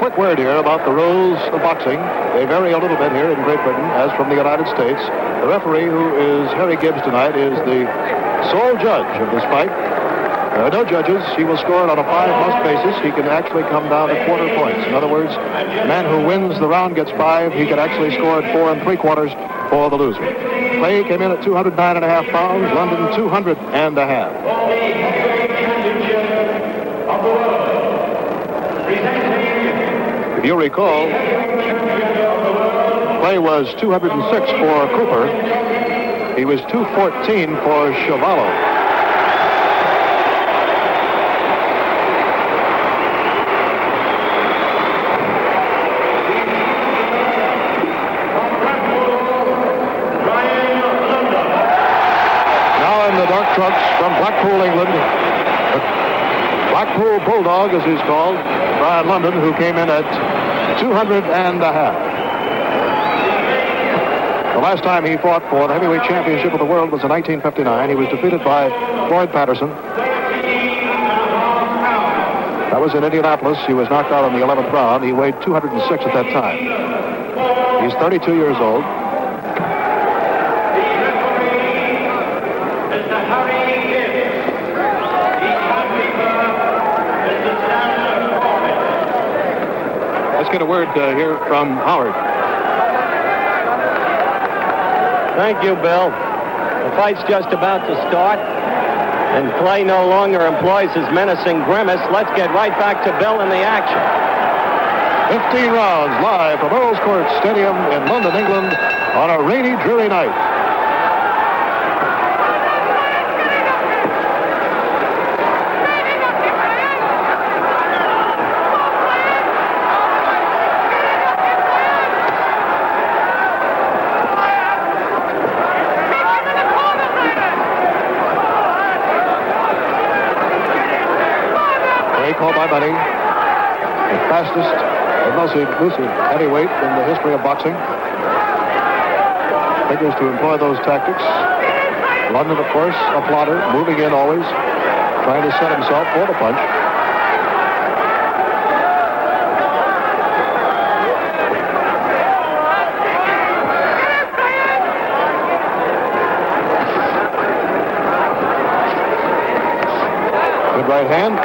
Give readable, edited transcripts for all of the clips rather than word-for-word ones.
quick word here about the rules of boxing. They vary a little bit here in Great Britain, as from the United States. The referee, who is Harry Gibbs tonight, is the sole judge of this fight. There are no judges. He will score it on a 5-must basis. He can actually come down to quarter points. In other words, the man who wins the round gets 5. He can actually score at 4 3/4 for the loser. Clay came in at 209.5 pounds. London 200.5. If you recall, Clay was 206 for Cooper. He was 214 for Chavallo. Now in the dark trunks from Blackpool, England, the Blackpool Bulldog, as he's called, Brian London, who came in at 200.5. The last time he fought for the heavyweight championship of the world was in 1959. He was defeated by Floyd Patterson. That was in Indianapolis. He was knocked out in the 11th round. He weighed 206 at that time. He's 32 years old. Let's get a word here from Howard. Thank you, Bill. The fight's just about to start, and Clay no longer employs his menacing grimace. Let's get right back to Bill and the action. 15 rounds live from Earls Court Stadium in London, England, on a rainy, dreary night. Called by many the fastest and most elusive heavyweight in the history of boxing. Figures to employ those tactics. London, of course, a plotter, moving in always, trying to set himself for the punch. Good right hand.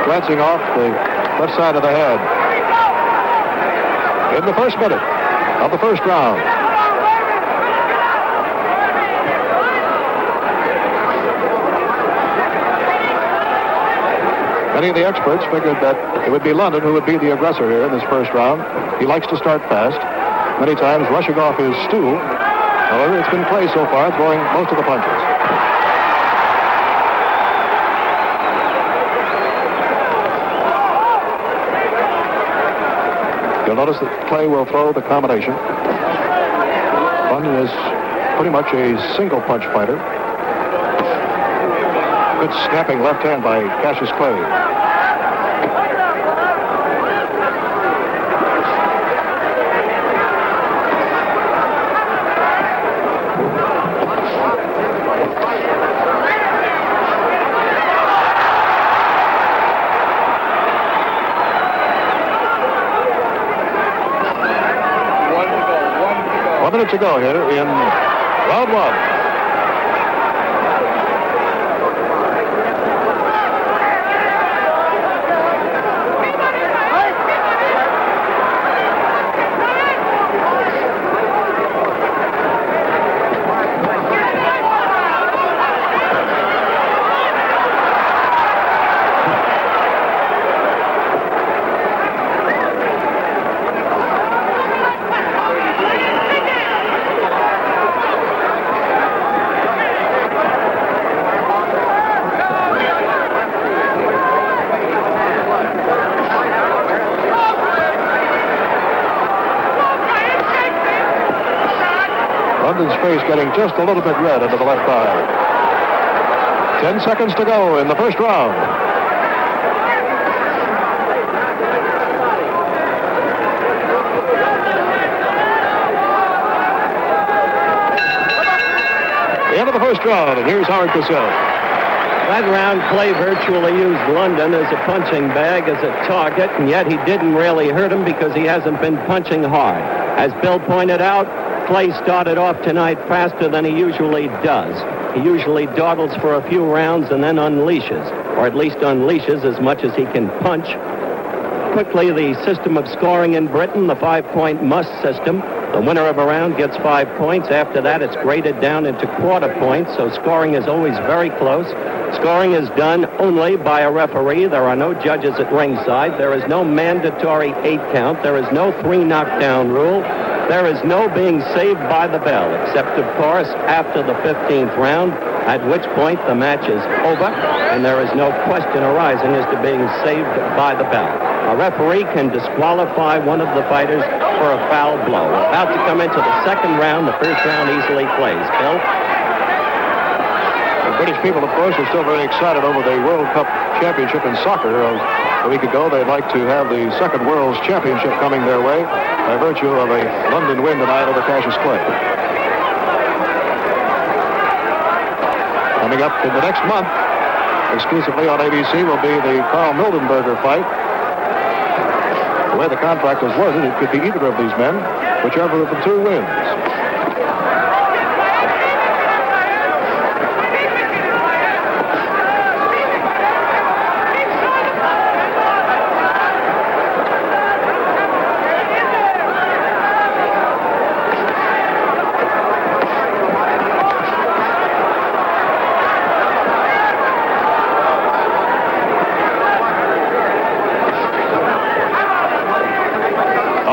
Glancing off the left side of the head. In the first minute of the first round. Many of the experts figured that it would be London who would be the aggressor here in this first round. He likes to start fast, many times rushing off his stool. However, it's been Clay so far throwing most of the punches. You'll notice that Clay will throw the combination. London is pretty much a single punch fighter. Good snapping left hand by Cassius Clay. To go here in round one. London's face getting just a little bit red under the left eye. 10 seconds to go in the first round. The end of the first round, and here's Howard Cosell. That round, Clay virtually used London as a punching bag, as a target, and yet he didn't really hurt him because he hasn't been punching hard. As Bill pointed out, Clay started off tonight faster than he usually does. He usually dawdles for a few rounds and then unleashes, or at least unleashes as much as he can punch. Quickly, the system of scoring in Britain, the 5-point must system. The winner of a round gets 5 points. After that, it's graded down into quarter points, so scoring is always very close. Scoring is done only by a referee. There are no judges at ringside. There is no mandatory 8 count. There is no 3 knockdown rule. There is no being saved by the bell, except, of course, after the 15th round, at which point the match is over, and there is no question arising as to being saved by the bell. A referee can disqualify one of the fighters for a foul blow. We're about to come into the second round. The first round easily plays. Bill? The British people, of course, are still very excited over the World Cup Championship in soccer. A week ago, they'd like to have the second World's Championship coming their way by virtue of a London win tonight over Cassius Clay. Coming up in the next month, exclusively on ABC, will be the Carl Mildenberger fight. The way the contract was worded, it could be either of these men, whichever of the two wins.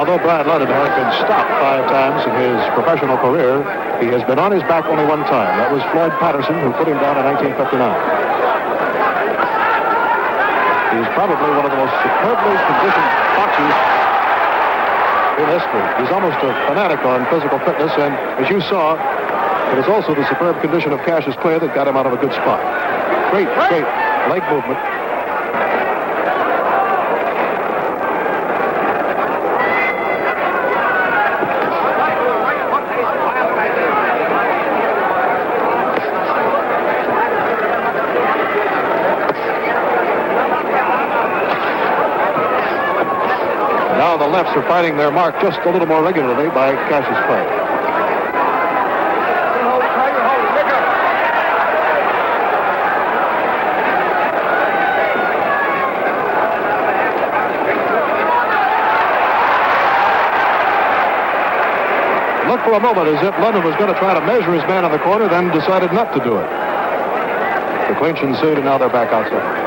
Although Brian London has been stopped 5 times in his professional career, he has been on his back only one time. That was Floyd Patterson, who put him down in 1959. He's probably one of the most superbly conditioned boxers in history. He's almost a fanatic on physical fitness, and as you saw, it was also the superb condition of Cassius Clay that got him out of a good spot. Great leg movement. Now the lefts are finding their mark just a little more regularly by Cassius Clay. Looked for a moment as if London was going to try to measure his man in the corner, then decided not to do it. The clinch ensued, and now they're back outside.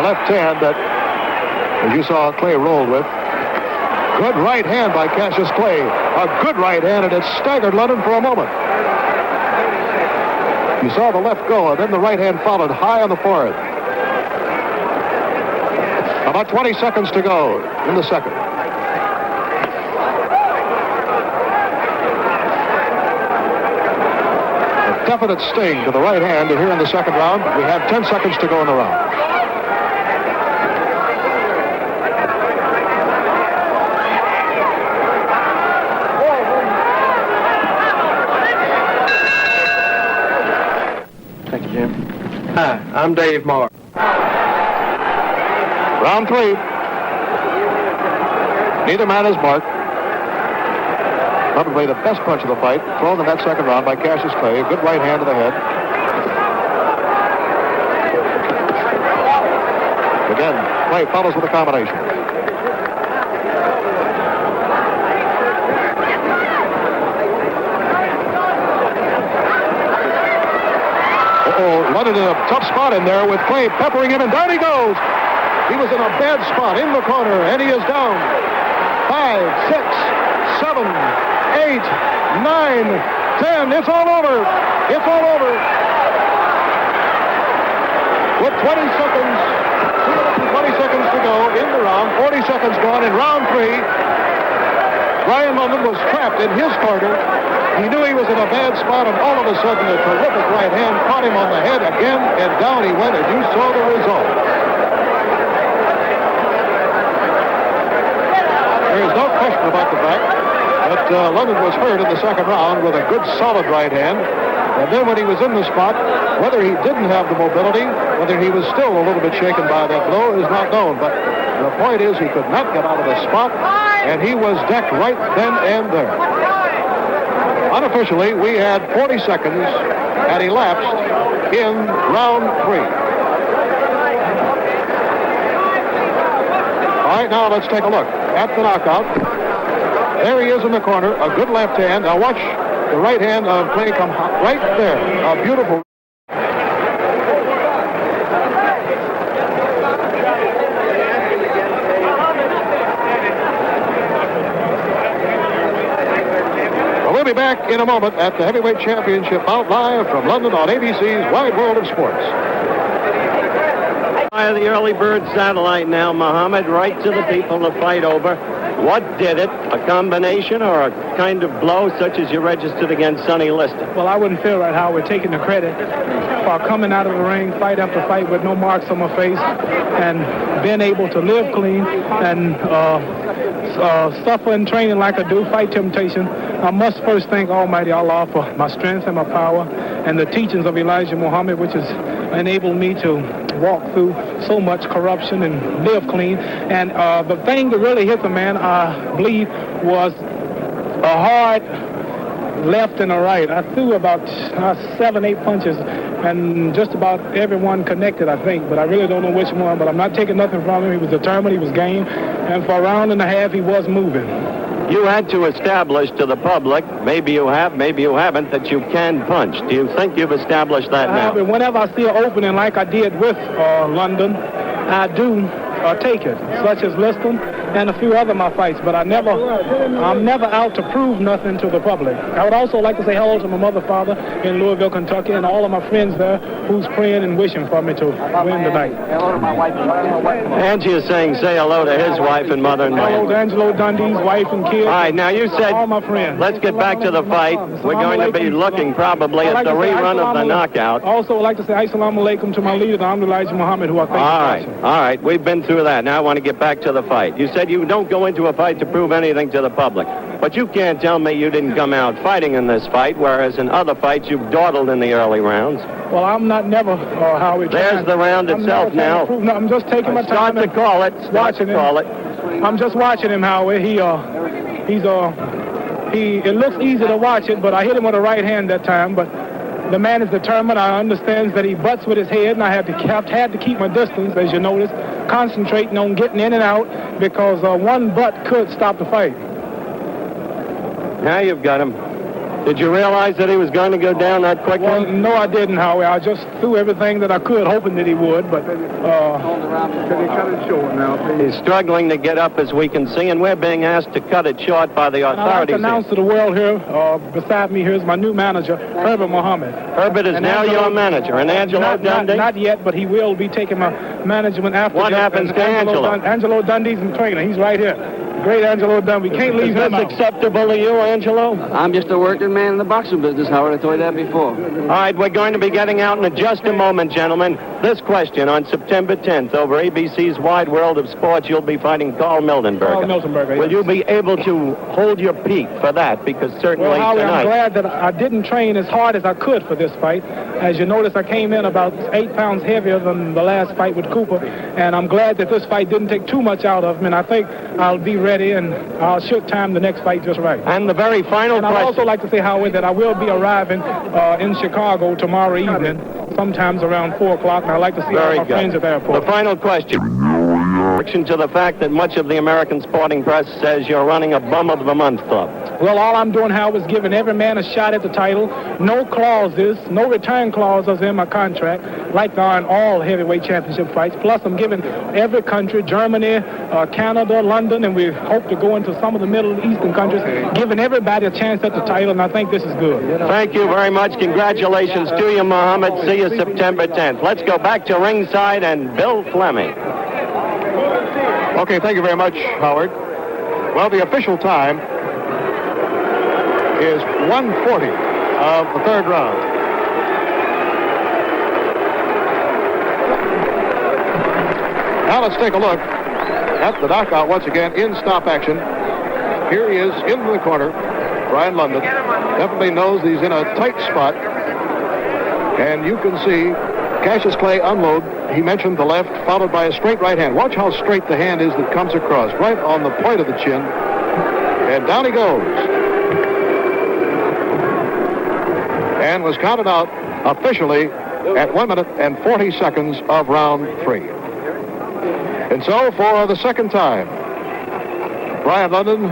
Left hand that, as you saw, Clay rolled with. Good right hand by Cassius Clay. A good right hand, and it staggered London for a moment. You saw the left go, and then the right hand followed high on the forehead. About 20 seconds to go in the second. A definite sting to the right hand here in the second round. We have 10 seconds to go in the round. Hi, I'm Dave Moore. Round 3. Neither man is marked. Probably the best punch of the fight, thrown in that second round by Cassius Clay. A good right hand to the head. Again, Clay follows with a combination. London in a tough spot in there with Clay peppering him, and down he goes. He was in a bad spot in the corner, and he is down. 5, 6, 7, 8, 9, 10. It's all over. It's all over. With 20 seconds, 2 minutes and 20 seconds to go in the round, 40 seconds gone in round 3. Brian London was trapped in his corner. He knew he was in a bad spot, and all of a sudden a terrific right hand caught him on the head again, and down he went, and you saw the result. There is no question about the fact that London was hurt in the second round with a good solid right hand. And then when he was in the spot, whether he didn't have the mobility, whether he was still a little bit shaken by that blow is not known. But the point is he could not get out of the spot, and he was decked right then and there. Unofficially, we had 40 seconds had elapsed in round 3. All right, now let's take a look at the knockout. There he is in the corner, a good left hand. Now watch the right hand of Clay come right there. A beautiful. We'll be back in a moment at the Heavyweight Championship out live from London on ABC's Wide World of Sports. The early bird satellite now, Muhammad, right to the people to fight over. What did it? A combination or a kind of blow such as you registered against Sonny Liston? Well, I wouldn't feel right how we're taking the credit for coming out of the ring, fight after fight with no marks on my face, and being able to live clean and suffer in training like I do, fight temptation. I must first thank Almighty Allah for my strength and my power and the teachings of Elijah Muhammad, which has enabled me to walk through so much corruption and live clean. And the thing that really hit the man, I believe, was a hard left and a right. I threw about 7-8 punches, and just about everyone connected, I think, but I really don't know which one. But I'm not taking nothing from him. He was determined, he was game, and for a round and a half, he was moving. You had to establish to the public, maybe you have, maybe you haven't, that you can punch. Do you think you've established that now? Whenever I see an opening like I did with London, I do take it, such as Liston and a few other of my fights, but I'm never out to prove nothing to the public. I would also like to say hello to my mother, father in Louisville, Kentucky, and all of my friends there who's praying and wishing for me to win tonight. Hello to my wife and mother. Angie is saying say hello to his wife and mother and hello to Angelo Dundee's wife and kids. All right, now you said all my friends. Let's get back to the fight. We're going to be looking probably at the rerun of the knockout. Also, I'd like to say assalamu alaikum to my leader, Elijah Muhammad, who I thank. All right, we've been through that. Now I want to get back to the fight. You said you don't go into a fight to prove anything to the public, but you can't tell me you didn't come out fighting in this fight, whereas in other fights you've dawdled in the early rounds. Well, I'm not never how it. There's the round itself now. No, I'm just taking my time. Start to call it. Watching him. I'm just watching him, Howie. It looks easy to watch it, but I hit him with a right hand that time. But the man is determined. I understand that he butts with his head, and I had to keep my distance, as you notice, concentrating on getting in and out, because one butt could stop the fight. Now you've got him. Did you realize that he was going to go down that quickly? Well, no, I didn't, Howie. I just threw everything that I could, hoping that he would, but could he cut it short now, please? He's struggling to get up, as we can see, and we're being asked to cut it short by the authorities. I'd like to announce to the world here, beside me here is my new manager, Herbert Muhammad. Herbert is now your manager, and Angelo Dundee? Not yet, but he will be taking my management after. What happens to Angelo? Angelo Dundee's in training. He's right here. Great Angelo Dundee. We can't leave him out. Is this acceptable to you, Angelo? I'm just a working man in the boxing business, Howard. I told you that before. All right, we're going to be getting out in just a moment, gentlemen. This question on September 10th over ABC's Wide World of Sports, you'll be fighting Carl Mildenberger. Will you be able to hold your peak for that? Because certainly Howie, tonight... I'm glad that I didn't train as hard as I could for this fight. As you notice, I came in about 8 pounds heavier than the last fight with Cooper, and I'm glad that this fight didn't take too much out of me, and I think I'll be ready, and I'll should time the next fight just right. And the very final question... I'd also like to say, Howard, that I will be arriving in Chicago tomorrow evening, sometimes around 4 o'clock, and I'd like to see all my friends at the airport. The final question. To the fact that much of the American sporting press says you're running a bum of the month club. Well, all I'm doing, Howard, is giving every man a shot at the title. No clauses, no return clauses in my contract, like there are in all heavyweight championship fights. Plus, I'm giving every country, Germany, Canada, London, and we hope to go into some of the Middle Eastern countries, giving everybody a chance at the title, and I think this is good. Thank you very much. Congratulations to you, Muhammad. See you September 10th. Let's go back to ringside and Bill Fleming. Okay, thank you very much, Howard. Well, the official time is 1/40 of the third round. Now let's take a look at the knockout once again in stop action. Here he is into the corner. Brian London definitely knows he's in a tight spot. And you can see Cassius Clay unload. He mentioned the left, followed by a straight right hand. Watch how straight the hand is that comes across, right on the point of the chin. And down he goes. And was counted out officially at 1 minute and 40 seconds of round 3. And so for the second time, Brian London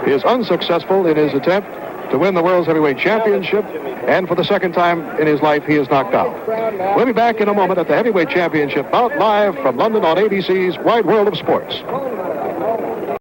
is unsuccessful in his attempt to win the World's Heavyweight Championship, and for the second time in his life, he is knocked out. We'll be back in a moment at the Heavyweight Championship bout live from London on ABC's Wide World of Sports.